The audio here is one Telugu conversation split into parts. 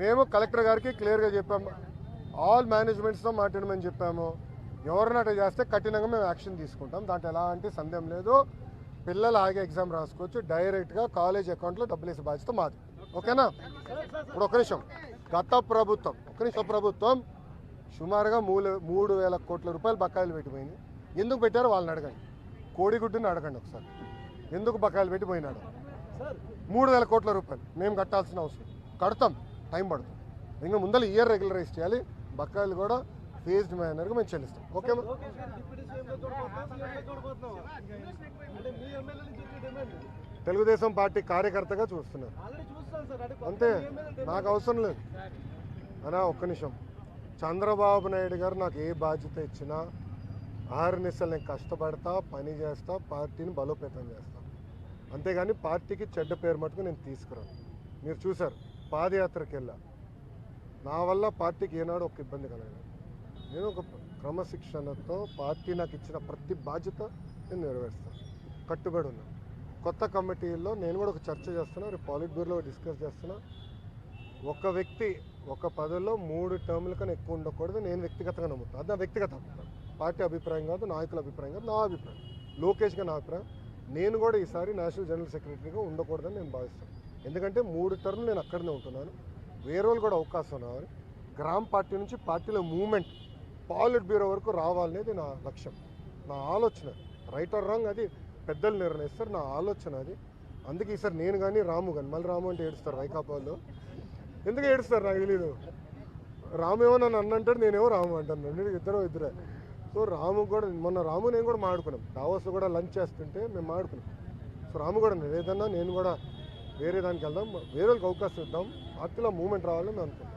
మేము కలెక్టర్ గారికి క్లియర్గా చెప్పాము, ఆల్ మేనేజ్మెంట్స్తో మాట్లాడమని చెప్పాము. ఎవరినట్టు చేస్తే కఠినంగా మేము యాక్షన్ తీసుకుంటాం, దాంట్లో ఎలాంటి సందేహం లేదు. పిల్లలు ఆగే ఎగ్జామ్ రాసుకోవచ్చు, డైరెక్ట్గా కాలేజ్ అకౌంట్లో డబ్బులు వేసే బాధ్యత మాది. ఓకేనా? ఇప్పుడు ఒక నిమిషం, గత ప్రభుత్వం సుమారుగా 3,000 కోట్ల రూపాయలు బకాయిలు పెట్టిపోయింది. ఎందుకు పెట్టారో వాళ్ళని అడగండి, కోడిగుడ్డుని అడగండి ఒకసారి, ఎందుకు బకాయిలు పెట్టిపోయినాడు. 3,000 కోట్ల రూపాయలు మేము కట్టాల్సిన అవసరం, కడతాం, టైం పడుతుంది. ఇంకా ముందర ఇయర్ రెగ్యులరైజ్ చేయాలి, బకాయిలు కూడా ఫేజ్డ్ మేనర్గా మేము చెల్లిస్తాం. ఓకే, తెలుగుదేశం పార్టీ కార్యకర్తగా చూస్తున్నారు అంతే, నాకు అవసరం లేదు అనా. ఒక్క నిమిషం, చంద్రబాబు నాయుడు గారు నాకు ఏ బాధ్యత ఇచ్చినా ఆర్నిసలు నేను కష్టపడతా, పని చేస్తా, పార్టీని బలోపేతం చేస్తా, అంతేగాని పార్టీకి చెడ్డ పేరు మటుకు నేను తీసుకురాను. మీరు చూశారు, పాదయాత్రకి వెళ్ళా, నా వల్ల పార్టీకి ఏనాడు ఒక ఇబ్బంది కలగలేదు. నేను ఒక క్రమశిక్షణతో పార్టీ నాకు ఇచ్చిన ప్రతి బాధ్యత నేను నెరవేరుస్తాను, కట్టుబడి ఉన్నాను. కొత్త కమిటీల్లో నేను కూడా ఒక చర్చ చేస్తున్నా, రేపు పాలిట్ బ్యూరోలో డిస్కస్ చేస్తున్నా. ఒక వ్యక్తి ఒక పదవిలో 3 టర్ముల కన్నా ఎక్కువ ఉండకూడదు, నేను వ్యక్తిగతంగా నమ్ముతాను. అది నా వ్యక్తిగత అభిప్రాయం, పార్టీ అభిప్రాయం కాదు, నాయకుల అభిప్రాయం కాదు, నా అభిప్రాయం, లోకేష్గా నా అభిప్రాయం. నేను కూడా ఈసారి నేషనల్ జనరల్ సెక్రటరీగా ఉండకూడదని నేను భావిస్తాను. ఎందుకంటే 3 టర్ములు నేను అక్కడనే ఉంటున్నాను, వేరే వాళ్ళు కూడా అవకాశం రావాలి. గ్రామ పార్టీ నుంచి పార్టీలో మూవ్మెంట్ పాలిట్ బ్యూరో వరకు రావాలనేది నా లక్ష్యం, నా ఆలోచన. రైట్ ఆర్ రాంగ్ అది పెద్దలు నిర్ణయిస్తారు, నా ఆలోచన అది. అందుకే ఈసారి నేను కానీ రాము కానీ, మళ్ళీ రాము అంటే ఏడుస్తారు వైకాపాలో, ఎందుకు ఏడుస్తారు నాకు తెలీదు. రాము ఏమో నన్ను అన్నంటాడు, నేనేమో రాము అంటాను, ఇద్దరే. సో రాము కూడా మొన్న రాము నేను కూడా మాడుకున్నాం, దావోస్లో కూడా లంచ్ చేస్తుంటే మేము మాడుకున్నాం. సో రాము కూడా ఏదన్నా నేను కూడా వేరే దానికి వెళ్దాం, వేరే వాళ్ళకి అవకాశం ఇద్దాం, పార్టీలో మూవ్మెంట్ రావాలని మేము అనుకుంటాం.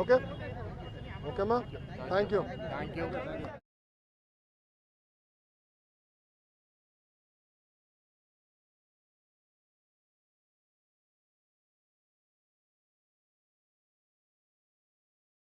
ఓకే, ఓకేమ్మా, థ్యాంక్ యూ.